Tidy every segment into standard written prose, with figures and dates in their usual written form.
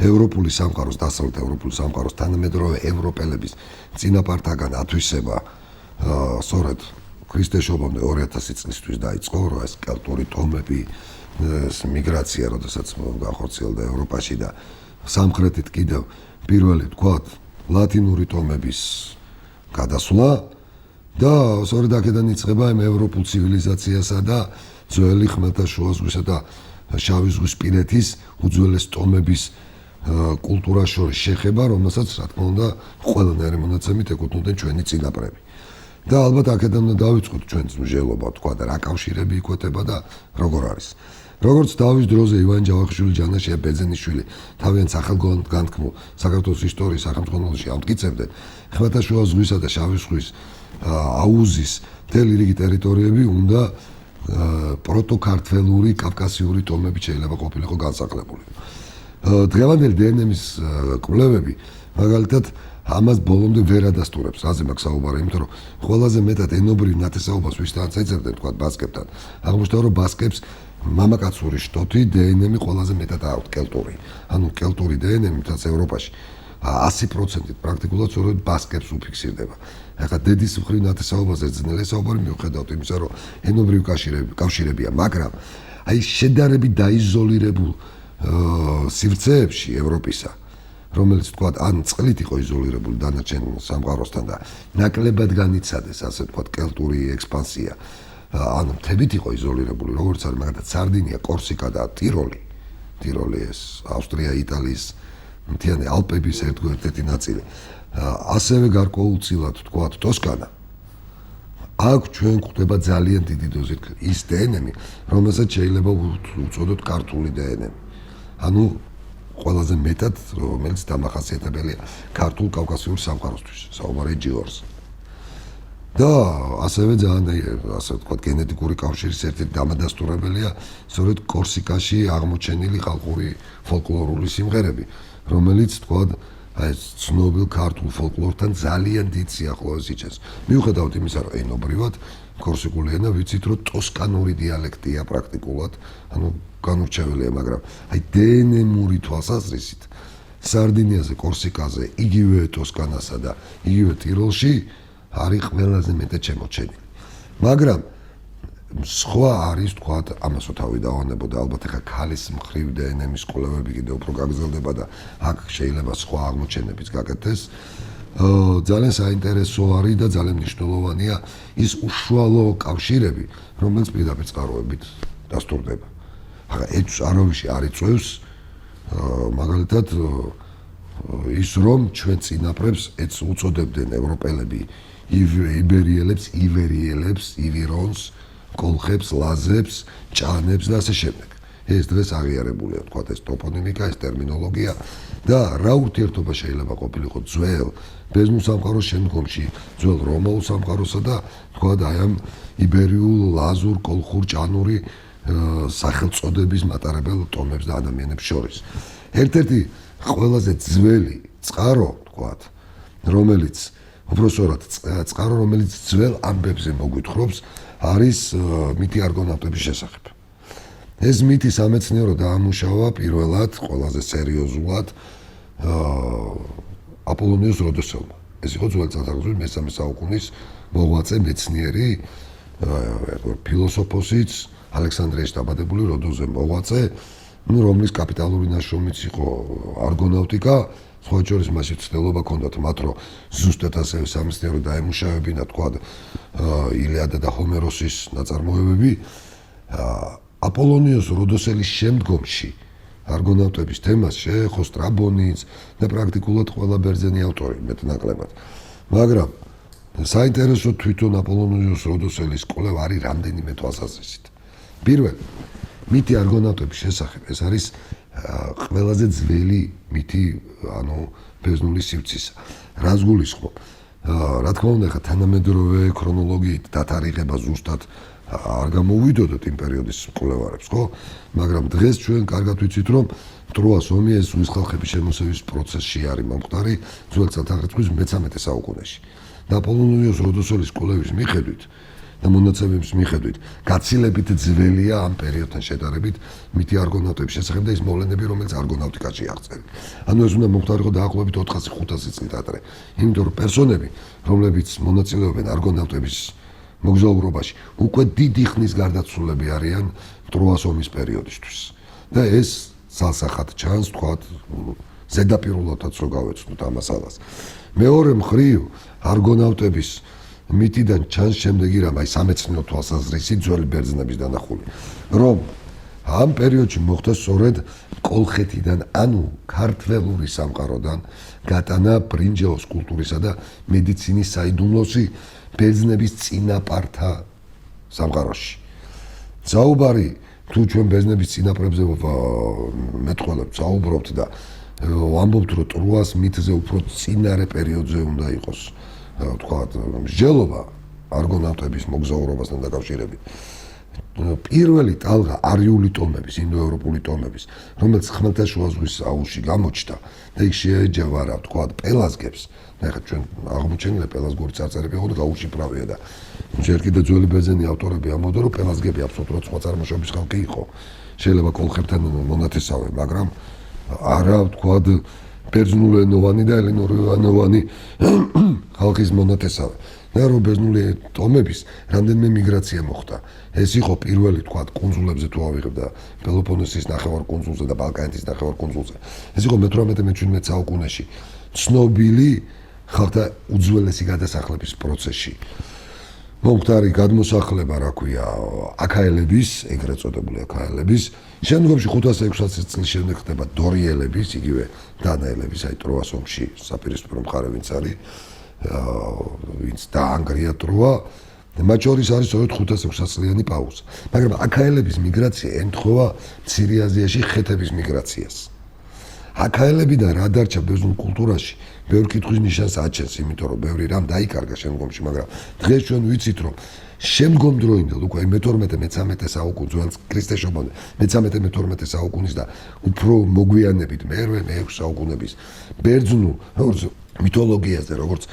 ევროპული სამყაროს, დასავლეთ ევროპული სამყაროს თანამედროვე ევროპელების წინაპართაგან ათვისება სწორედ ქრისტეშობამდე 2000 წლისთვის დაიწყო, რომ ეს კელტური ტომები, მიგრაცია, როდესაც განხორციელდა ევროპაში და სამხრეთით კიდევ პირველი თქვათ ლათინური ტომების გადასვლა და სწორედ აქედან იწყება იმ ევროპულ ცივილიზაციასა და ძველი ხმელთაშუა ზღვისა და შავი ზღვისპირეთის უძველეს ტომების კულტურას შორის შეხება, რომელსაც რა თქმა უნდა ყველანაირი მონაცემით ეკუთვნოდნენ ჩვენი წინაპრები. და ალბათ აქედან უნდა დავიწყოთ ჩვენს მსჯელობა, თქვა და რა კავშირები იკვეთება და როგორ არის. როგორც დავის დროზე ივან ჯავახიშვილი, ჯანაშია ბეძენიშვილი თავიანთ სახელგანთქმულ საქართველოს ისტორიის სახელმძღვანელოში ამტკიცებდნენ, ხმელთაშუა ზღვისა და შავი ზღვის აუზის მთელი რიგი ტერიტორიები უნდა პროტოქართველური კავკასიური ტომებით შეიძლება ყოფილიყო განსახლებული. დღევანდელი დნმ-ის კვლევები მაგალითად ამას ბოლომდე ვერ ადასტურებს, რაზე მაქვს საუბარი, იმიტომ რომ ყველაზე მეტად ენობრივ ნათესაობას ვისთანაც ეძებდნენ, თქვა ბასკებთან. აღმოჩნდა რომ ბასკებს მამაკაცური შტოთი დნმ-ი ყველაზე მეტად აქვთ კელტური. ანუ კელტური დნმ-ი მთელს ევროპაში 100%-ით პრაქტიკულად სწორედ ბასკებს უფიქსირდება. ახლა დედის მხრივ ნათესაობაზე ძნელი საუბარი მიუხედავად იმისა, რომ ენობრივ კავშირებია, მაგრამ აი შედარებით დაიზოლირებულ სივრცეებში ევროპისა, რომელიც თქვათ ან წყლით იყო იზოლირებული დანარჩენ სამყაროსთან და ნაკლებად განიცადეს, ასე თქვათ, კელტური ექსპანსია, ან მთებით იყო იზოლირებული, როგორც არის მაგალითად სარდინია, კორსიკა და ტიროლი. ტიროლი ეს ავსტრია, იტალიის მთიანი ალპების ერთ-ერთი ნაწილი. ასევე გარკვეულწილად თქვათ ტოსკანა. აქ ჩვენ გვხვდება ძალიან დიდი დოზით ის დნმ, რომელსაც შეიძლება უწოდოთ ქართული დნმ. ანუ ყველაზე მეტად რომელიც დამახასიათებელია ქართულ კავკასიურ სამყაროსთვის, საუბარია ჯიორს. და ასევე ძალიან ასე ვთქვათ გენეტიკური კავშირის ერთ-ერთი დამადასტურებელია სწორედ კორსიკაში აღმოჩენილი ხალხური ფოლკლორული სიმღერები, რომელიც თქვათ აი ცნობილ ქართულ ფოლკლორთან ძალიან დიდ სიახლოვეს იჩენს. მიუხედავად იმისა, რომ ენობრივად კორსიკული ენა ვიცით, რომ ტოსკანური დიალექტია პრაქტიკულად, ანუ განურჩეველია, მაგრამ აი დნმ-ური თვალსაზრისით სარდინიაზე, კორსიკაზე, იგივე ტოსკანასა და იგივე ტიროლში არის ყველაზე მეტად შემორჩენილი. მაგრამ სხვა არის, თქვათ, ამასო თავი დავანებოდა, ალბათ ახლა ქალის მხრივ დნმ-ის კვლევები კიდევ უფრო გაგრძელდება და აქ შეიძლება სხვა აღმოჩენებიც გაკეთდეს. ძალიან საინტერესო არის და ძალიან მნიშვნელოვანია ის უშუალო კავშირები, რომელიც პირდაპირ წყაროებით დასტურდება. ახლა ეჭვს არავისი არ იწვევს, მაგალითად ის რომ ჩვენ წინაპრებს ეც უწოდებდნენ ევროპელები იბერიელებს, ივირონს, კოლხებს, ლაზებს, ჭანებს და ასე შემდეგ. ეს დღეს აღიარებულია, თქვათ, ეს ტოპონიმიკა, ეს ტერმინოლოგია და რა ურთიერთობა შეიძლება ყოფილიყო ძველ ბერძნულ სამყაროს შემდგომში, ძველ რომაულ სამყაროსა და თქვათ აი ამ იბერიულ, ლაზურ, კოლხურ, ჭანური სახელწოდების მატარებელ ტომებს და ადამიანებს შორის. ერთ-ერთი ყველაზე ძველი წყარო, თქვათ, რომელიც უბრალოდ წყარო, რომელიც ძველ ამბებზე მოგვითხრობს, არის მითი არგონავტების შესახებ. ეს მითი სამეცნიერო დაამუშავა პირველად ყველაზე სერიოზულად აპოლონიუს როდოსელმა. ეს იყო ძველი წარსულში მესამე საუკუნის მოღვაწე მეცნიერი, ფილოსოფოსიც, ალექსანდრიაში დაბადებული როდოზე მოღვაწე, რომლის კაპიტალური ნაშრომიც იყო არგონავტიკა, სხვა შორის მასში ცდელობა ჰქონდათ მათ, რომ ზუსტად ასევე სამეცნიერო დაემუშავებინა, თქვა, ილიადა და ჰომეროსის ნაწარმოებები. აპოლონიუს როდოსელის შემდგომში არგონავტების თემას შეეხო სტრაბონიც და პრაქტიკულად ყველა ბერძენი ავტორი მეტნაკლებად. მაგრამ საინტერესო თვითონ აპოლონიუს როდოსელის კვლევა არის რამდენიმე თვალსაზრისით. პირველი მითი არგონავტების შესახებ, ეს არის ყველაზე ძველი მითი, ანუ ბერძნული სივრცისა. რას გულისხმობ? რა თქმა უნდა, ხა თანამედროვე ქრონოლოგიით დათარიღება ზუსტად არ გამოვიდოდოთ იმ პერიოდის კვლევარებს, ხო? მაგრამ დღეს ჩვენ კარგად ვიცით, რომ ტროას ომი ეს ზღვის ხალხების შემოსევის პროცესში არის მომხდარი ძველ წელთაღრიცხვის მე-13 საუკუნეში. და აპოლონიუს როდოსელის კვლევის მიხედვით და მონაცემების მიხედვით გაცილებით ძველია ამ პერიოდთან შედარებით მითი არგონავტების შესახებ და ის მოვლენები, რომელიც არგონავტიკაში აღწერილი. ანუ ეს უნდა მოხდარიყო დაახლოებით 400-500 წლით ადრე. იმიტომ რომ პერსონები, რომლებიც მონაწილეობენ არგონავტების მოგზაურობაში, უკვე დიდი ხნის გარდაცვლილები არიან ტროას ომის პერიოდისთვის. და ეს სასახად ჩანს, თქვათ, ზედაპირულადაც რო გავეცნოთ ამ მასალას. მეორე მხრივ, არგონავტების მითიდან ჩანს შემდეგი რამ, აი სამეცნიერო თვალსაზრისით ძველი ბერძნების დანახული, რომ ამ პერიოდში მოხდა სწორედ კოლხეთიდან, ანუ ქართველური სამყაროდან გატანა ბრინჯაოს კულტურისა და მედიცინის საიდუმლოსი ბერძნების წინაპართა სამყაროში. საუბარი თუ ჩვენ ბერძნების წინაპრებზე მეტყველებთ, საუბრობთ და ვამბობთ, რომ ტროას მითზე უფრო წინარე პერიოდზე უნდა იყოს, თქვათ, მსჯელობა არგონავტების მოგზაურობასთან დაკავშირებით. პირველი ტალღა არიული ტომების, ინდოევროპული ტომების, რომელიც ხმელთაშუა ზღვის აუზში გამოჩნდა და იქ შეეჯავა რა, თქვათ, პელაზგებს. ეხლა ჩვენ აღმოჩენილი პელაზგური წარწერები იყო და გაუშიფრავია და ჯერ კიდევ ძველი ბერძენი ავტორები ამბობდნენ, რომ პელაზგები აბსოლუტურად სხვა წარმოშობის ხალხი იყო. შეიძლება კოლხებთან მონათესავე, მაგრამ არა, თქვათ, ბერძნულენოვანი და ელინურენოვანი ხალხის მონათესავე. და რომ ბერძნული ტომების რამდენიმე მიგრაცია მოხდა. ეს იყო პირველი, თქვათ, კუნძულებზე თუ ავიღებ და პელოპონესის ნახევარკუნძულზე და ბალკანეთის ნახევარკუნძულზე. ეს იყო მე-18-მე-17 საუკუნეში ცნობილი ხალხთა უძველესი გადასახლების პროცესში. მომხდარი გადმოსახლება, რა ქვია, აქაელების, ეგრეთ წოდებული აქაელების, შემდგომში 500-600 წლის შემდეგ ხდება დორიელების, იგივე დანაელების, აი ტროას ომში საპირისპირო მხარე ვინც არის, ვინც დაანგრია ტროა, მათ შორის არის სწორედ 500-600 წლიანი პაუზა. მაგრამ აქაელების მიგრაცია ემთხვევა მცირე აზიაში ხეთების მიგრაციას. აქაელებიდან რა დარჩა ბერძნულ კულტურაში, ბევრი კითხვის ნიშანს აჩენს, იმიტომ რომ ბევრი რამ დაიკარგა შემდგომში, მაგრამ დღეს ჩვენ ვიცით, რომ შემდგომ დროინდელ უკვე მე-12-მე-13 საუკუნს, ძველ ქრისტეშობამდე, მე-13-მე-12 საუკუნის და უფრო მოგვიანებით მე-6 საუკუნების ბერძნულ მითოლოგიაზე, როგორც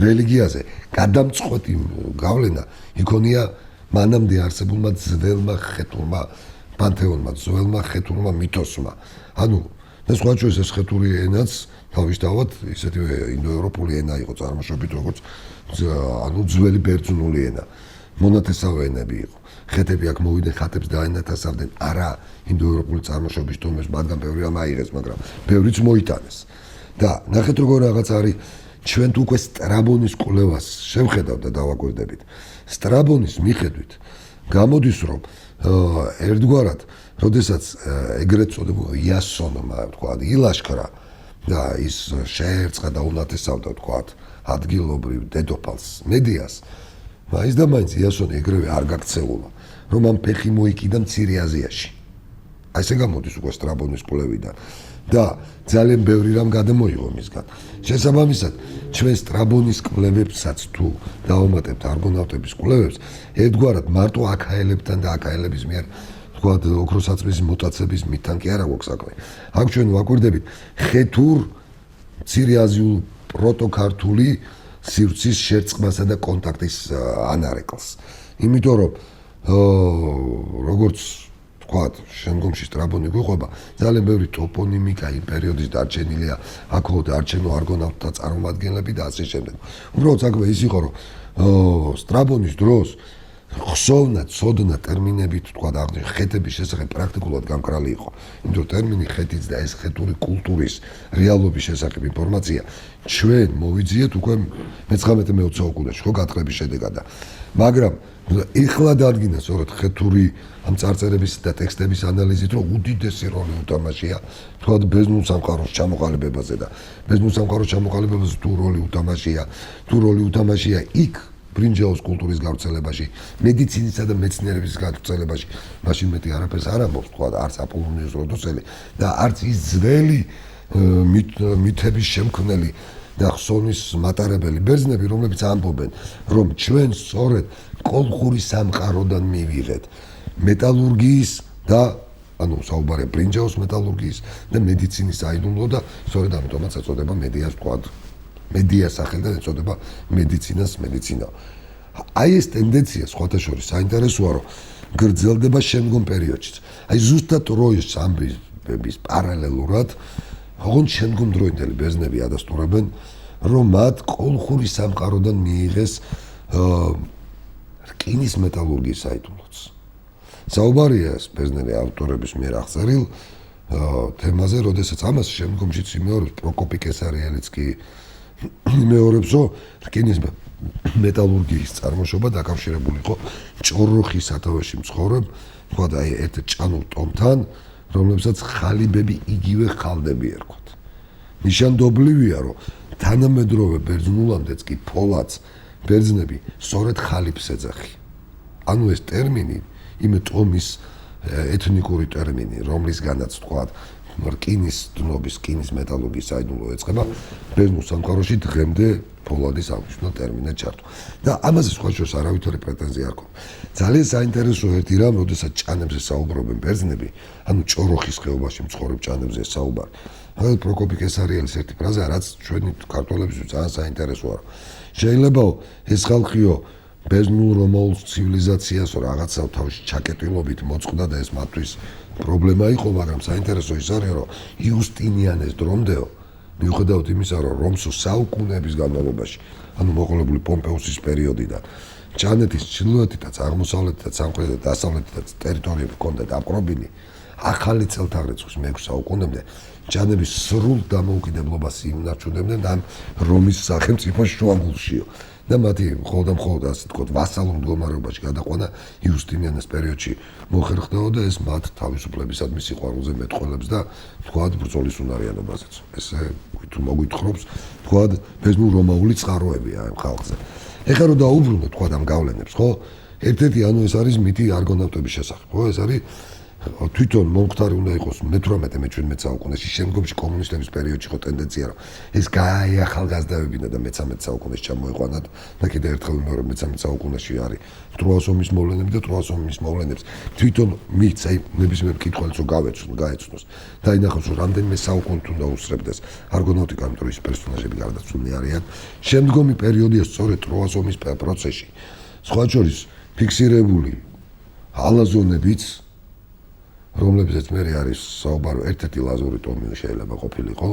რელიგიაზე, გადამწყვეტი გავლენა იქონია მანამდე არსებულმა ძველმა ხეთურმა პანთეონმა, ძველმა ხეთურმა მითოსმა. ანუ და სხვა ჩვენს ეს ხეთური ენაც თავისთავად ისეთივე ინდოევროპული ენა იყო წარმოშობით, როგორც ანუ ძველი ბერძნული ენა. მონათესავე ენები იყო. ხეთები აქ მოვიდნენ, ხატებს დაენათესავდნენ, არა ინდოევროპული წარმოშობის ტომებს, მათგან ბევრი რამ აიღეს, მაგრამ ბევრიც მოიტანეს. და ნახეთ როგორ რაღაც არის, ჩვენ თუ უკვე სტრაბონის კვლევას შევხედავთ და დავაკვირდებით. სტრაბონის მიხედვით გამოდის, რომ ერთგვარად, როდესაც ეგრეთ წოდებულ იასონმა, თქვა, ილაშქრა და ის შეერწყა და უნათესავდა, თქვა, ადგილობრივ დედოფალს მედიას, მაინც და მაინც იასონი ეგრევე არ გაქცეულა, რომ ამ ფეხი მოიკიდა მცირე აზიაში. აი ესე გამოდის უკვე სტრაბონის კვლევიდან. და ძალიან ბევრი რამ გადამოიღო მისგან. შესაბამისად, ჩვენ სტრაბონის კვლევებსაც თუ დავამატებთ არგონავტების კვლევებს, ერთგვარად მარტო აქაელებთან და აქაელების მიერ, თქვათ, ოქროსაწმის მოტაცების მითთან კი არა გვაქვს საქმე. აქ ჩვენ ვაკვირდებით ხეთურ მცირე აზიულ პროტოქართული სივრცის შერწყმასა და კონტაქტის ანარეკლს. იმიტომ რომ როგორც თქვათ, შემდგომში სტრაბონი გვიყვება, ძალიან ბევრი ტოპონიმიკა იმ პერიოდის დარჩენილია, აქ დარჩენილ არგონავტთა წარმომადგენლები და ასე შემდეგ. უბრალოდ საქმე ის იყო, რომ სტრაბონის დროს ხსოვნა, ცოდნა ტერმინებით, თქვათ, აღნიშნული ხეთების შესახებ პრაქტიკულად გამკრალი იყო. იმიტომ რომ ტერმინი ხეთის და ეს ხეთური კულტურის რეალობის შესახებ ინფორმაცია ჩვენ მოვიძიეთ უკვე მე-19-მე-20 საუკუნეში, ხო, გათხრების შედეგად. მაგრამ ეხლა დადგინდა სწორედ ხეთური ამ წარწერების და ტექსტების ანალიზით, რომ უდიდესი როლი უთამაშია, თქვათ, ბერძნულ სამყაროს ჩამოყალიბებაზე და ბერძნულ სამყაროს ჩამოყალიბებაზე თუ როლი უთამაშია იქ ბრინჯაოს კულტურის გავრცელებაში, მედიცინისა და მეცნიერების გავრცელებაში, მაშინ მეტი არაფერს არ ამბობს, თქვათ, არც აპოლონიუს როდოსელი და არც ის ძველი მითების შემქმნელი და ხსოვნის მატარებელი ბერძნები, რომლებიც ამბობენ, რომ ჩვენ სწორედ კოლხური სამყაროდან მივიღეთ მეტალურგიის და ანუ საუბარია ბრინჯაოს მეტალურგიის და მედიცინის საიდუმლო და სწორედ ამიტომაც ეწოდება მედიას, თქვათ, მედიას სახელიდან ეწოდება მედიცინას მედიცინა. აი ეს ტენდენცია სხვათა შორის საინტერესოა, რომ გრძელდება შემდგომ პერიოდშიც. აი ზუსტად როის ამბების პარალელურად ოღონდ შემდგომ დროინდელი ბერძნები ადასტურებენ, რომ მათ კოლხური სამყაროდან მიიღეს რკინის მეტალურგიის საიდუმლოც. საუბარია ეს ბერძნელი ავტორების მიერ აღწერილ თემაზე, როდესაც ამას შემდგომშიც იმეორებს პროკოპი კესარიელიც კი იმეორებს, რომ რკინის მეტალურგიის წარმოშობა დაკავშირებული იყო ჭოროხის სათავეში მცხოვრებ, თქვა და აი ერთ ჭანურ ტომთან, რომლებსაც ხალიბები იგივე ხალდები ერქვათ. ნიშანდობლივია, რომ თანამედროვე ბერძნულამდეც კი ფოლადს ბერძნები სწორედ ხალიბს ეძახიან. ანუ ეს ტერმინი იმ ტომის ეთნიკური ტერმინი, რომლისგანაც თქვა რკინის დნობის, რკინის მეტალურგიის საიდუმლო ეწყება, ბერძნულ სამყაროში დღემდე ფოლადის აღნიშნულ ტერმინად ჩართვა. და ამაზე სხვა შორის არავითარი პრეტენზია არ ქონია. ძალიან საინტერესო ერთი რამ, როდესაც ჭანებზე საუბრობენ ბერძნები, ანუ ჭოროხის ხეობაში მცხოვრებ ჭანებზე საუბარი. მაგალითად პროკოპი კესარიელის ერთი ფრაზა, რაც ჩვენი ქართველებისთვის ძალიან საინტერესოა. შეიძლება ეს ხალხიო ბერძნულ რომაულ ცივილიზაციას რაღაცა თავში ჩაკეტილობით მოწყდა და ეს მათთვის პრობლემა იყო, მაგრამ საინტერესო ის არის, რომ იუსტინიანეს დრომდეო, მიუხედავად იმისა, რომ რომს საუკუნეების განმავლობაში, ანუ მოყოლებული პომპეუსის პერიოდიდან, ჭანეთის ჩრდილოეთითაც, აღმოსავლეთითაც, სამხრეთით და დასავლეთითაც ტერიტორიები ჰქონდა დაპყრობილი, ახალი წელთაღრიცხვის მე-6 საუკუნემდე ჭანების სრულ დამოუკიდებლობას ინარჩუნებდნენ ამ რომის სახელმწიფოს შუაგულშიო. და მათი მხოლოდ ასე თქვა ვასალურ მდგომარეობაში გადაყვანა იუსტინიანეს პერიოდში მოხერხდაო და ეს მათ თავისუფლებისადმი სიყვარულზე მეტყველებს და თქვა ბრძოლის უნარიანობაზეც. ესე თუ მოგვითხრობს თქვა ბერძნულ რომაული წყაროებია ამ ხალხზე. ეხლა რომ დაუბრუნდეთ თქვა ამ გავლენებს, ხო? ერთ-ერთი ანუ ეს არის მითი არგონავტების შესახებ, ხო? ეს არის თვითონ მომხდარი უნდა იყოს მე-18-მე-17 საუკუნეში, შემდგომში კომუნისტების პერიოდში ხო ტენდენცია, რომ ეს გაახალგაზრდავებინა და მე-13 საუკუნეში ჩამოიყვანათ და კიდევ ერთხელ ვიმეორებ, მე-13 საუკუნეში არის ტროას ომის მოვლენები და ტროას ომის მოვლენებს თვითონ მიიღწა ნებისმიერ მკითხველს რომ გაეცნოს და ინახოს რომ რამდენიმე საუკუნით უნდა უსწრებდეს არგონავტიკა, იმიტომ რომ ის პერსონაჟები გარდაცვლილი არიან. შემდგომი პერიოდია სწორედ ტროას ომის პროცესში. სხვა შორის ფიქსირებული ალაზონებიც რომლებზეც მე არის საუბარი, ერთ-ერთი ლაზური ტომი შეიძლება ყოფილიყო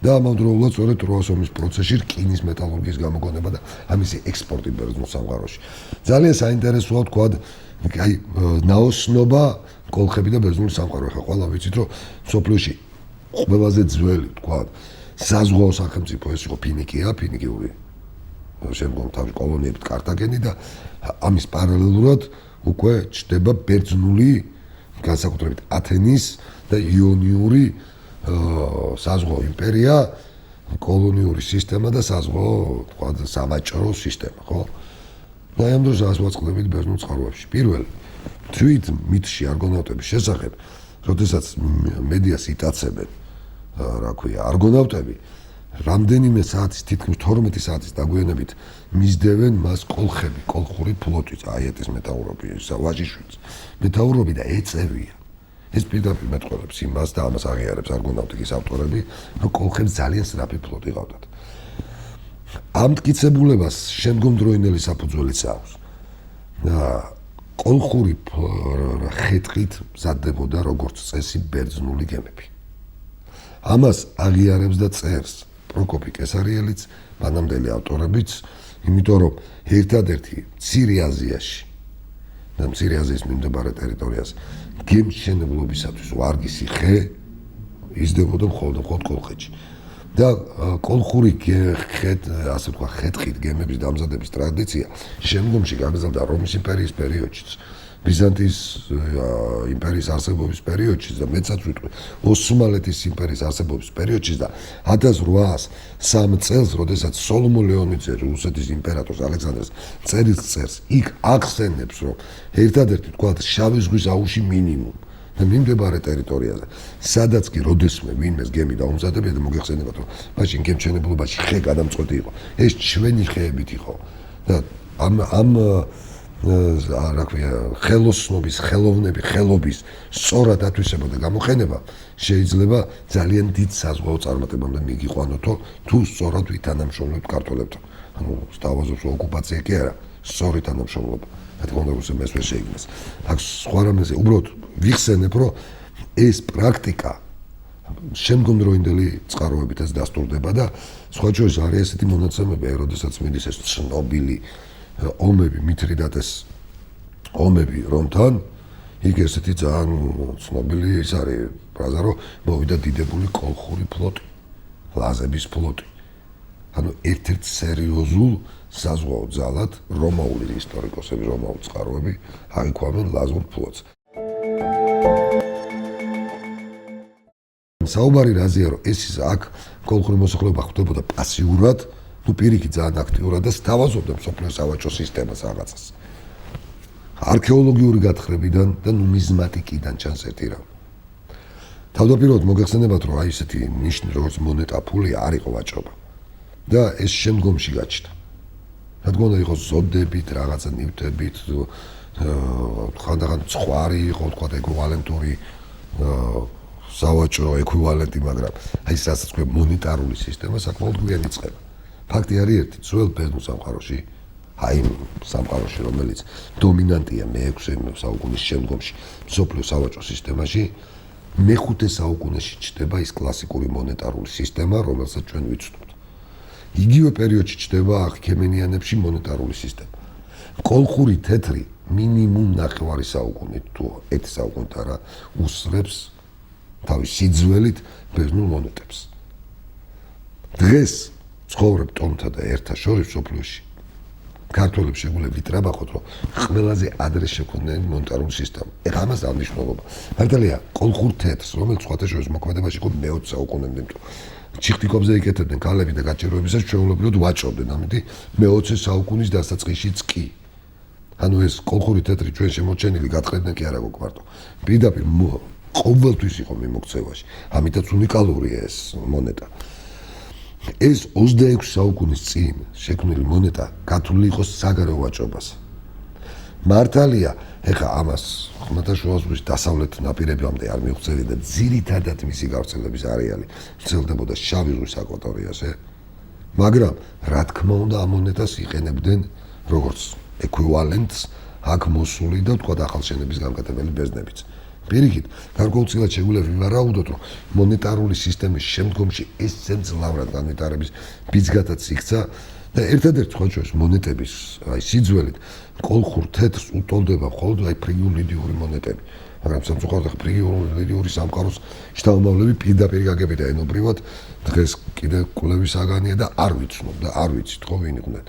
და ამავდროულად სწორედ ტროას ომის პროცესში რკინის მეტალურგიის გამოგონება და ამისი ექსპორტი ბერძნულ სამყაროში. ძალიან საინტერესოა თქვა, აი ნაოსნობა კოლხები და ბერძნული სამყარო. ხა ყველა ვიცით, რომ სოფლიოში ყველაზე ძველი თქვა საზღვაო სახელმწიფო ეს იყო ფინიკია, ფინიკიური შემდგომ თავის კოლონიებით კართაგენი და ამის პარალელურად უკვე ჩდება ბერძნული განსაკუთრებით ათენის და იონიური საზღვაო იმპერია, კოლონიური სისტემა და საზღვაო თქვა სამაჭრო სისტემა, ხო? და ამ დროს ასვაწყდებით ბერძნულ წყაროებში. პირველი თვით მითში არგონავტების შესახებ, როდესაც მედიას იტაცებენ, რა ქვია, არგონავტები, რამდენიმე საათის, თითქმის 12 საათის დაგვიანებით მისდევენ მას კოლხები, კოლხური ფლოტი, აიეტის მეტაურები, ვაჟიშვილის მეტაურები და ეწევია. ეს პირდაპირ მეტყველებს იმას და ამას აღიარებს არგონავტიკის ავტორები, რომ კოლხებს ძალიან სწრაფი ფლოტი ყავდათ. ამ მტკიცებულებას შემდგომდროინდელი საფუძველიც აქვს. კოლხური ხეტყით მზადდებოდა როგორც წესი ბერძნული გემები. ამას აღიარებს და წერს პროკოპი კესარიელიც, მანამდელი ავტორებიც, იმიტომ რომ ერთადერთი მცირე აზიაში და მცირე აზიის მიმდებარე ტერიტორიაზე გემშენებლობისათვის ვარგისი ხე იზრდებოდა მხოლოდ კოლხეთში. და კოლხური ასე ვთქვა, ხეტყით გემების დამზადების ტრადიცია შემდგომში გაგრძელდა რომის იმპერიის პერიოდშიც, ბიზანტიის იმპერიის არსებობის პერიოდშიც და მეცაც ვიტყვი ოსმალეთის იმპერიის არსებობის პერიოდშიც და 1803 წელს, როდესაც სოლომონ ლეონიძე, რუსეთის იმპერატორს ალექსანდრეს წერილს წერს, იქ ახსენებს, რომ ერთადერთი თქვა შავი ზღვის აუზში მინიმუმ და მიმდებარე ტერიტორიაზე, სადაც კი როდესმე ვინმეს გემი დაუმზადებია და მოგეხსენებათ, რომ მაშინ გემშენებლობაში ხე გადამწყვეტი იყო, ეს ჩვენი ხეებით იყო და ამ რა ქვია, ხელოსნობის, ხელობის სწორად ათვისება და გამოყენება შეიძლება ძალიან დიდ საზღვაო წარმატებამდე მიგიყვანოთო, თუ სწორად ვითანამშრომლებთ ქართველებთან. ანუ სთავაზობს ოკუპაცია კი არა, სწორი თანამშრომლობა. რა თქმა უნდა, რუსებს ვერ შეიგნეს. აქ სხვა რამეზე უბრალოდ ვიხსენებ, რომ ეს პრაქტიკა შემდგომ დროინდელი წყაროებითაც დასტურდება და სხვა შორის არის ესეთი მონაცემები, როდესაც მიდის ეს ცნობილი ომები, მითრიდატეს ომები რომთან, იქ ესეთი ძალიან ცნობილი ის არის ფრაზა, რომ მოვიდა დიდებული კოლხური ფლოტი, ლაზების ფლოტი. ანუ ერთ-ერთ სერიოზულ საზღვაო ძალად რომაული ისტორიკოსები, რომაული წყაროები აიქვამენ ლაზურ ფლოტს. საუბარი რაზეა, რომ ეს აქ კოლხური მოსახლეობა ხვდებოდა პასიურად, ну პირიქით ძალიან აქტიურად და სთავაზობდა მსოფლიო სავაჭრო სისტემას რაღაცას. არქეოლოგიური გათხრებიდან და ნუმიზმატიკიდან ჩანს ერთი რამ. თავდაპირველად მოგეხსენებათ, რომ აი ესეთი ნიშნი როგორც მონეტა ფული არ იყო ვაჭრობა. და ეს შემდგომში გაჩნდა. რა თქმა უნდა, იყო ზოდებით, რაღაცა ნივთებით, ხანდახან ცხვარი იყო, თქვა ეკვივალენტური სავაჭრო ეკვივალენტი, მაგრამ აი ეს რასაც ქვია მონეტარული სისტემა საკმაოდ გვიანი იწყება. ფაქტი არის ერთი, ძველ ბერძნულ სამყაროში, აი სამყაროში, რომელიც დომინანტია მე-6 საუკუნის შემდგომში მსოფლიო სავაჭრო სისტემაში, მე-5 საუკუნეში ჩნდება ის კლასიკური მონეტარული სისტემა, რომელსაც ჩვენ ვიცნობთ. იგივე პერიოდში ჩნდება ახქემენიანებში მონეტარული სისტემა. კოლხური თეთრი მინიმუმ ნახევარი საუკუნით თუ 1 საუკუნით არა უსწრებს თავის სიძველით ბერძნულ მონეტებს. დღეს ცხოვრებ ტომთა და ერთა შორის სოფლიოში. ქართველებს შეგვიძლია ვითრაბახოთ, რომ ყველაზე ადრე შექმნიან მონეტარული სისტემა. ეხლა ამას არ მნიშვნელობა. მართალია, კოლხურ თეთრს, რომელიც სხვათა შორის მოქმედებაში იყო მე-20 საუკუნემდე, ჩიხტიკობზე იკეთებდნენ ქალები და გაჭირვებისას ჩვეულებრივად ვაჭრობდნენ, ამიტომ მე-20 საუკუნის დასაწყისშიც კი. ანუ ეს კოლხური თეთრი ჩვენ შემოჩენილი გათხრებდნენ კი არა გვაქვს. პირდაპირ ყოველთვის იყო მიმოქცევაში. ამიტაც უნიკალურია ეს მონეტა. ეს 26 საუკუნის წინ შექმნილი მონეტა გათვლილი იყო საგარეო ვაჭრობას. მართალია, ეხა ამას ხმელთაშუა ზღვის დასავლეთ ნაპირებამდე არ მიღწევი და ძირითადად მისი გავრცელების არეალი ვრცელდებოდა შავი ზღვის აკვატორიაზე, მაგრამ რა თქმა უნდა ამ მონეტას იყენებდნენ როგორც ეკვივალენტს აქ მოსული და თქვა ახალშენების გამკეთებელი ბერძნებიც. პირიქით, გარკვეულწილად შეგვიძლია ვივარაუდოთ, რომ მონეტარული სისტემის შემდგომში ესე მძლავრად განვითარების ბიძგათაც იქცა და ერთადერთ სხვა შორის მონეტების აი სიძველით კოლხურ თეთრს უტოლდება მხოლოდ აი ფრიგიულ-ლიდიური მონეტები. მაგრამ სამწუხაროდ ფრიგიულ-ლიდიური სამყაროს შთამომავლები პირდაპირ გაგებით და ენობრივად დღეს კიდე კვლევის საგანია და არ ვიცნობ და არ ვიცით ხო ვინ იყვნენ.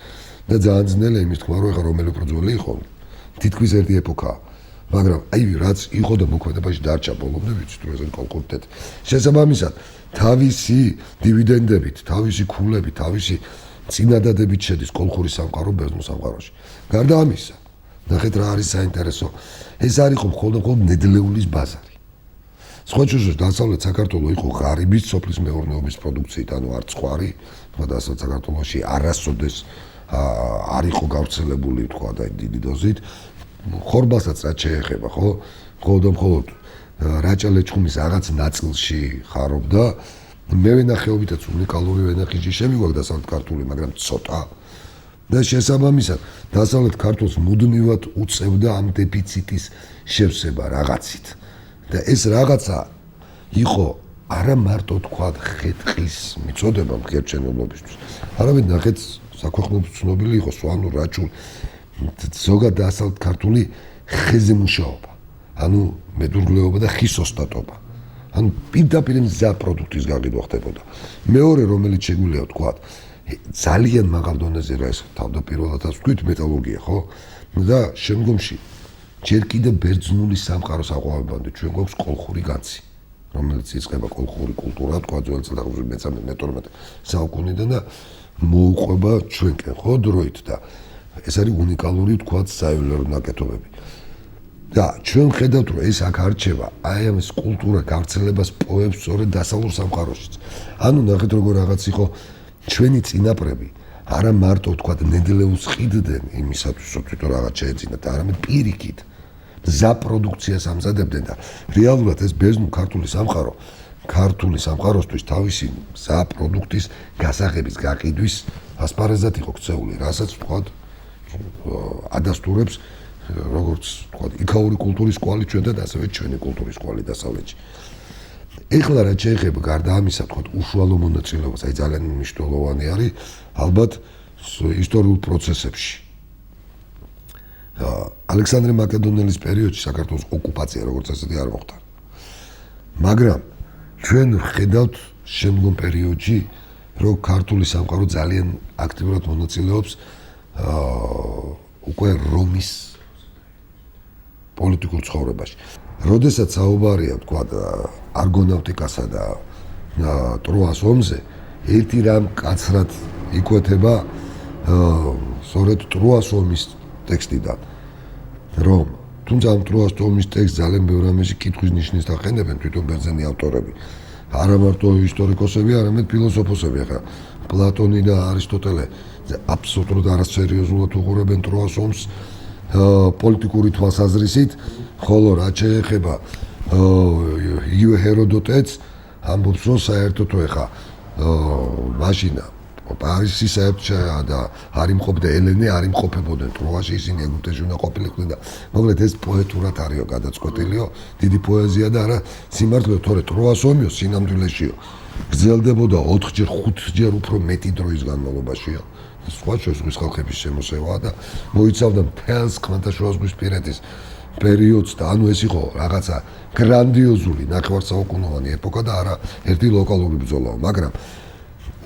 და ძალიან ძნელია იმის თქმა, რომ ეხა რომელი უფრო ძველი იყო, თითქმის ერთი ეპოქაა. მაგრამ აი რაც იყო და მოქმედებაში დარჩა ბოლომდე ვიცით რომ ეს კოლხური თეთრი. შესაბამისად, თავისი დივიდენდებით, თავისი ქულებით, თავისი წინადადებით შედის კოლხური სამყარო ბერძნულ სამყაროში. გარდა ამისა, ნახეთ რა არის საინტერესო, ეს არ იყო მხოლოდ ნედლეულის ბაზარი. სხვა შორის დასავლეთ საქართველო იყო ღარიბის სოფლის მეურნეობის პროდუქციით, ანუ არც ხვარი, თქვა დასავლეთ საქართველოში არასოდეს არ იყო გავრცელებული, თქვა და დიდი დოზით. ხორბალსაც რაც შეეხება, ხო? მხოლოდ რაჭა-ლეჩხუმის რაღაც ნაწილში ხარობდა. მე ვენახეობითაც უნიკალური ვენახიში შემიგვაქვს დასავლეთ ქართული, მაგრამ ცოტა. და შესაბამისად, დასავლეთ ქართულს მუდმივად უწევდა ამ დეფიციტის შევსება რაღაცით. და ეს რაღაცა იყო არა მარტო თქვა ხეთყის მიწოდება მღერჩენილობისთვის. არამედ ნახეთ საქვეყნოების ცნობილი იყო სვანურ რაჭულ ზოგად დასავლეთ ქართული ხეზე მუშაობა, ანუ მედურგლეობა და ხის ოსტატობა. ანუ პირდაპირ მზა პროდუქტის გაყიდვა ხდებოდა. მეორე, რომელიც შეგვიძლია ვთქვათ, ძალიან მაღალ დონეზე რა ეს თავდაპირველადაც ვთქვით მეტალურგია, ხო? და შემდგომში ჯერ კიდევ ბერძნული სამყაროს აყვავებამდე ჩვენ გვაქვს კოლხური განცი, რომელიც იწყება კოლხური კულტურა, თქვა ძველი წელთაღრიცხვის მე-13 საუკუნიდან და მოუყვება ჩვენკენ, ხო, დროით და ეს არის უნიკალური თქვათ საევლერო ნაკეთობები. და ჩვენ ხედავთ რომ ეს აქ არჩევა აი ამის კულტურა გავრცელებას პოებს სწორედ დასავლურ სამყაროშიც. ანუ ნახეთ როგორ რაღაც იყო ჩვენი წინაპრები არა მარტო თქვათ ნედლეულს ყიდდნენ იმისათვის რომ თვითონ რაღაც შეეძინათ, არამედ პირიქით მზა პროდუქციას ამზადებდნენ და რეალურად ეს ბერძნულ ქართული სამყაროსთვის თავისი მზა პროდუქტის გასაღების გაყიდვის ასპარეზად იყო ქცეული, რასაც თქვათ ადასტურებს როგორც თქვა იქაური კულტურის კვალი ჩვენთან ასევე ჩვენი კულტურის კვალი დასავლეთში. ეხლა რაც შეეხება გარდა ამისა თქვა უშუალო მონაწილეობას, აი ძალიან მნიშვნელოვანი არის ალბათ ისტორიულ პროცესებში. ალექსანდრე მაკედონელის პერიოდში საქართველოს ოკუპაცია როგორც ასეთი არ მოხდა. მაგრამ ჩვენ ვხედავთ შემდგომ პერიოდში რომ ქართული სამყარო ძალიან აქტიურად მონაწილეობს უკვე რომის პოლიტიკურ ცხოვრებაში. როდესაც საუბარია თქვა არგონავტიკასა და ტროას ომზე, ერთი რამ კაცრად იკვეთება სწორედ ტროას ომის ტექსტიდან, რომ თუმცა ამ ტროას ომის ტექსტს ძალიან ბევრ რამეში კითხვის ნიშნის ახენებენ თვითონ ბერძენი ავტორები. არა მარტო ისტორიკოსები, არამედ ფილოსოფოსები, ახლა პლატონი და არისტოტელე აბსოლუტურად არასერიოზულად უყურებენ ტროას ომს პოლიტიკური თვალსაზრისით, ხოლო რაც შეეხება იგივე ჰეროდოტეც ამბობს, რომ საერთოდ ეხა მაშინ პარიზი საერთოდ და არ იმყოფდა ელენე, არ იმყოფებოდნენ ტროაში, ისინი ეგვიპტეში უნდა ყოფილიყვნენ და მოკლედ ეს პოეტურად არისო გადაწყვეტილიო, დიდი პოეზია და არა სიმართლეო, თორე ტროას ომიო სინამდვილეშიო გრძელდებოდა 4-ჯერ, 5-ჯერ უფრო მეტი დროის განმავლობაშიო. სხვა ზღვის ხალხების შემოსევაა და მოიცავდა მთელს ხმელთაშუა ზღვისპირეთის პერიოდს და ანუ ეს იყო რაღაცა გრანდიოზული ნახევარსაუკუნოვანი ეპოქა და არა ერთი ლოკალური ბრძოლაო, მაგრამ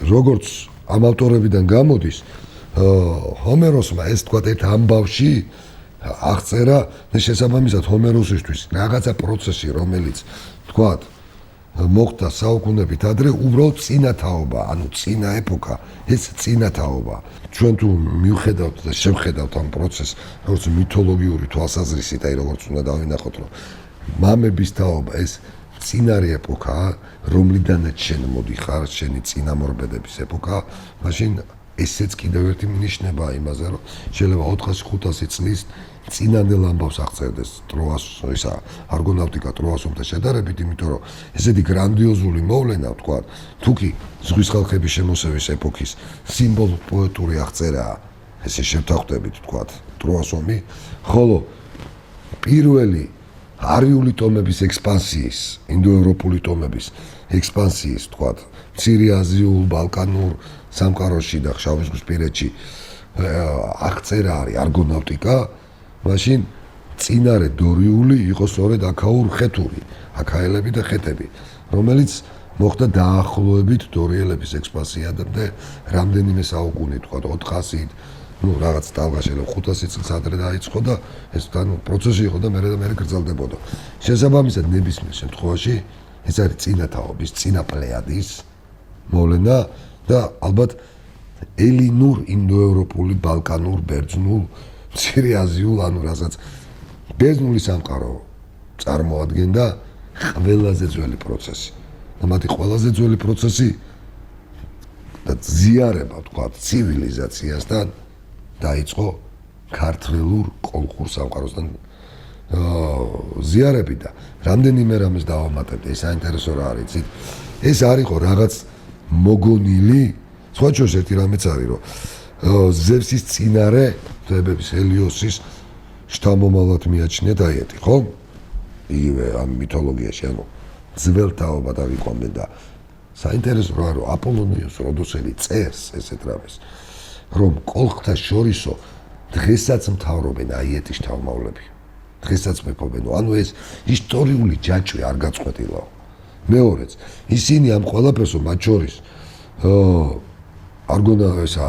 როგორც ამ ავტორებიდან გამოდის, ჰომეროსმა ეს თქვა ერთ ამბავში აღწერა და შესაბამისად ჰომეროსისთვის რაღაცა პროცესი, რომელიც თქვა მოხდა საუკუნეებით ადრე, უბრალოდ წინათაობა, ანუ წინა ეპოქა, ეს წინათაობა. ჩვენ თუ მივხედავთ და შევხედავთ ამ პროცესს, როგორც მითოლოგიური თვალსაზრისით, აი როგორც უნდა დავინახოთ, რომ მამების თაობა ეს წინარე ეპოქაა, რომლიდანაც შენ მოდიხარ, შენი წინამორბედების ეპოქა, მაშინ ესეც კიდევ ერთი ნიშნებაა იმაზე, რომ შეიძლება 400-500 წლის წინანდელ ამბავს აღწერდეს ტროას ისა არგონავტიკა ტროას ომთან შედარებით, იმიტომ რომ ესეთი გრანდიოზული მოვლენა თქვა, თუკი ზღვის ხალხების შემოსევის ეპოქის სიმბოლო პოეტური აღწერაა, ესე შევთანხმდებით თქვა ტროას ომი, ხოლო პირველი არიული ტომების ექსპანსიის, ინდოევროპული ტომების ექსპანსიის თქვა მცირე აზიულ, ბალკანურ სამყაროში და შავიზღვისპირეთში აღწერა არის არგონავტიკა, მაშინ წინარე დორიული იყო სწორედ აქაურ-ხეთური, აქაელები და ხეთები, რომელიც მოხდა დაახლოებით დორიელების ექსპანსიამდე რამდენიმე საუკუნე, თქვა 400-ით, ну, რაღაც ტალღა შეიძლება 500 წელს ადრე დაიწყო და ეს პროცესი იყო და მერე გრძელდებოდა. შესაბამისად, ნებისმიერ შემთხვევაში ეს არის წინათაობის, წინა პლეიადის მოვლენა და ალბათ ელინურ, ინდოევროპული, ბალკანურ, ბერძნულ, მცირე აზიულ, ანუ რასაც ბერძნული სამყარო წარმოადგენდა ყველაზე ძველი პროცესი. და მათი ყველაზე ძველი პროცესი და ზიარება, თქვა, ცივილიზაციასთან დაიწყო ქართველურ კოლხურ სამყაროსთან ზიარები და რამდენიმე რამეს დავამატებთ, ეს საინტერესო რა არის, იცით? ეს არის ხო რაღაც მოგონილი, სხვა შორის ერთი რამეც არის, რომ ზევსის წინარე თებების ჰელიოსის შთამომავლად მიაჩნია დაიეტი, ხო? იგივე ამ მითოლოგიაში, ანუ ძველ თაობა დავიყვანდნენ და საინტერესო რა რომ აპოლონიოს როდოსელი წერს ესეთ რამეს, რომ კოლხთა შორისო დღესაც მთავრობენ აიეტის შთამომავლები. დღესაც მეფობენ, ანუ ეს ისტორიული ჯაჭვი არ გაწყვეტილაო. მეორეც, ისინი ამ ყველაფერსო მათ შორის არგონა ესა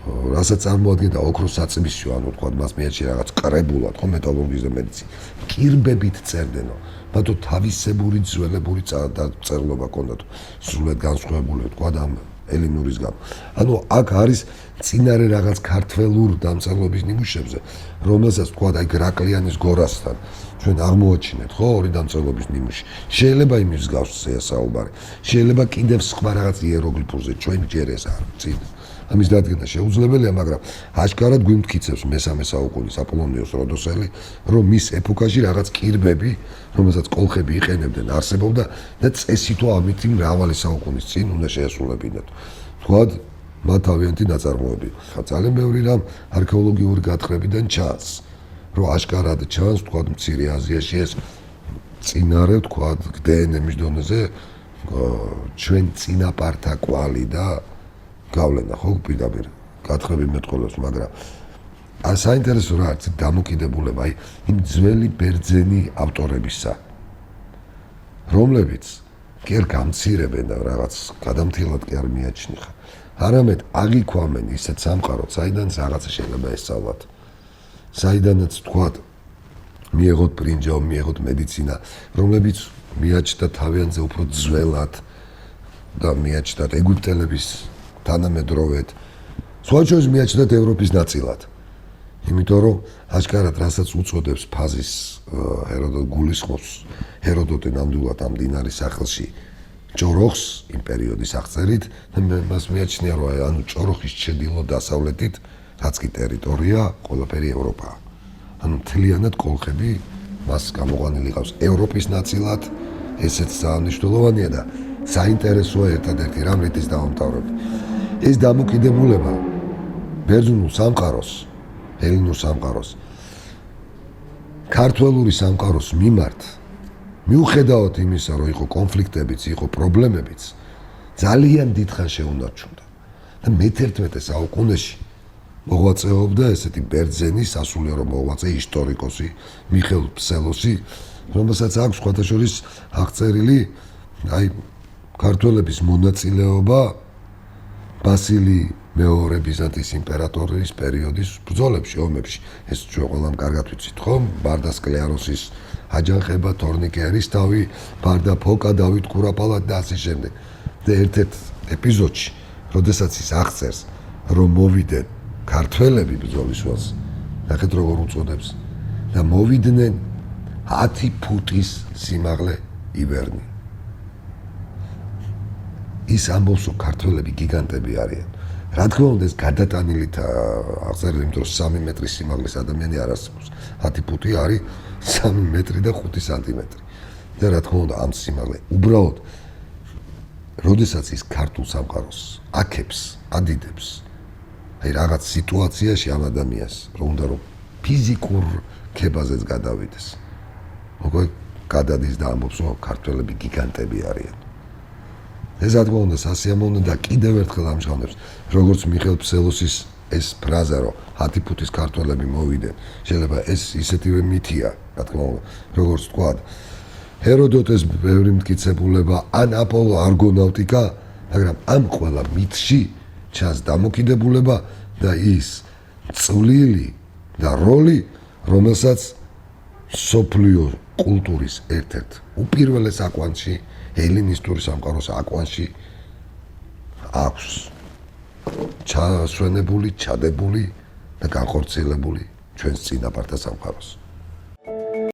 რასაც წარმოადგენდა ოქროს საწმისιο, ანუ თქვა მას მიაჩნია რაღაც კრებულად, ხო მეტალურგიის და მედიცინით, კირბებით წერდენო. მათო თავისებური ძველებური წერლობა ჰქონდათ, სრულად განსხვავებული, თქვა და ელინურის გამო. ანუ აქ არის წინარე რაღაც ქართველურ დამწერლობის ნიმუშებზე, რომელსაც თქვა აი გრაკლიანის გორასთან ჩვენ აღმოაჩინეთ, ხო, ორი დამწერლობის ნიმუში. შეიძლება იმის გავსწია საუბარი. შეიძლება კიდევ სხვა რაღაც იეროგლიფებზე ჩვენ ჯერ ეს არ ვწინ. ამის დადგენა შეუძლებელია, მაგრამ აშკარად გვიმტკიცებს მესამე საუკუნის აპოლონიოს როდოსელი, რომ მის ეპოქაში რაღაც კირბები, რომელსაც კოლხები იყენებდნენ, არსებობდა და წესითო ამით მრავალი საუკუნის წინ უნდა შეესრულებინათ. თქვა მათ თავიანთი ნაწარმოები. ძალიან ბევრი რამ არქეოლოგიური გათხრებიდან ჩანს, რომ აშკარად ჩანს, თქვა მცირე აზიაში ეს წინარე, თქვა დნმ-ის დონეზე ჩვენ წინაპართა კვალი და გავლენა ხო პირდაპირ გათხრები მეტყველებს, მაგრამ საინტერესო რა არის დამოკიდებულება აი იმ ძველი ბერძენი ავტორებისა, რომლებიც კი არ გამცირებენ და რაღაც გადამთილად კი არ მიაჩნიხა. არამედ აღიქვამენ ისეთ სამყაროთ, საიდანაც რაღაცა შეიძლება ესწავლათ. საიდანაც თქვათ მიეღოთ ბრინჯაო, მიეღოთ მედიცინა, რომლებიც მიაჩნდა თავიანთზე უფრო ძველად და მიაჩნდათ ეგვიპტელების თანამედროვედ, სხვა შორის მიაჩნდათ ევროპის ნაწილად. იმიტომ რომ აშკარად რასაც უწოდებს ფაზის ჰეროდოტ გულისხმობს, ჰეროდოტე ნამდვილად ამ მდინარის სახელში ჭოროხს იმ პერიოდის აღწერით და მას მიაჩნია რომ ანუ ჭოროხის ჩრდილო-დასავლეთით რაც კი ტერიტორია, ყველაფერი ევროპაა. ანუ მთლიანად კოლხები მას გამოყვანილი ყავს ევროპის ნაწილად, ესეც ძალიან მნიშვნელოვანია და საინტერესოა ერთადერთი რამ რითიც დავამთავრებ. ეს დამოკიდებულება ბერძნულ სამყაროს, ელინურ სამყაროს, ქართველური სამყაროს მიმართ, მიუხედავად იმისა, რომ იყო კონფლიქტებიც, იყო პრობლემებიც, ძალიან დიდხანს შეუნარჩუნდა. და მე-11 საუკუნეში მოღვაწეობდა ესეთი ბერძენი სასულიერო მოღვაწე ისტორიკოსი მიხეილ ფსელოსი, რომელსაც აქვს სხვათა შორის აღწერილი აი ქართველების მონაწილეობა ბასილი მეორე ბიზანტიის იმპერატორის პერიოდის ბრძოლებში, ომებში. ეს ჩვენ ყველამ კარგად ვიცით, ხო? ბარდა სკლეაროსის აჯანყება, თორნიკე ერისთავი, ბარდა ფოკა, დავით კურაპალატი და ასე შემდეგ. და ერთ-ერთ ეპიზოდში, როდესაც ის აღწერს, რომ მოვიდნენ ქართველები ბრძოლის ველს, ნახეთ როგორ უწოდებს და მოვიდნენ 10 ფუტის სიმაღლე ივერნი. ის ამბობს, რომ ქართველები გიგანტები არიან. რა თქმა უნდა, ეს გადატანილით აღწერილი, იმიტომ რომ 3 მეტრის სიმაღლის ადამიანი არ არსებობს. 10 ფუტი არის 3 მეტრი და 5 სანტიმეტრი. და რა თქმა უნდა, ამ სიმაღლე უბრალოდ როდესაც ის ქართულ სამყაროს აქებს, ადიდებს, აი რაღაც სიტუაციაში ამ ადამიანს, რომ უნდა რომ ფიზიკურ ქებაზეც გადავიდეს. მოკლედ გადადის და ამბობს, რომ ქართველები გიგანტები არიან. ეს რა თქმა უნდა სასიამოვნო და კიდევ ერთხელ ამჟღავნებს, როგორც მიხეილ ფსელოსის ეს ფრაზა, რომ 10 ფუტის ქართველები მოვიდნენ, შეიძლება ეს ისეთივე მითია, რა თქმა უნდა, როგორც თქვა, ჰეროდოტეს ბევრი მტკიცებულება, ან აპოლო არგონავტიკა, მაგრამ ამ ყველა მითში ჩანს დამოკიდებულება და ის წვლილი და როლი, რომელსაც სოფლიო კულტურის ერთ-ერთ უპირველეს აკვანში, ელინისტური სამყაროს აკვანში აქვს ჩასვენებული, ჩადებული და განხორციელებული ჩვენს წინაპართა სამყაროს.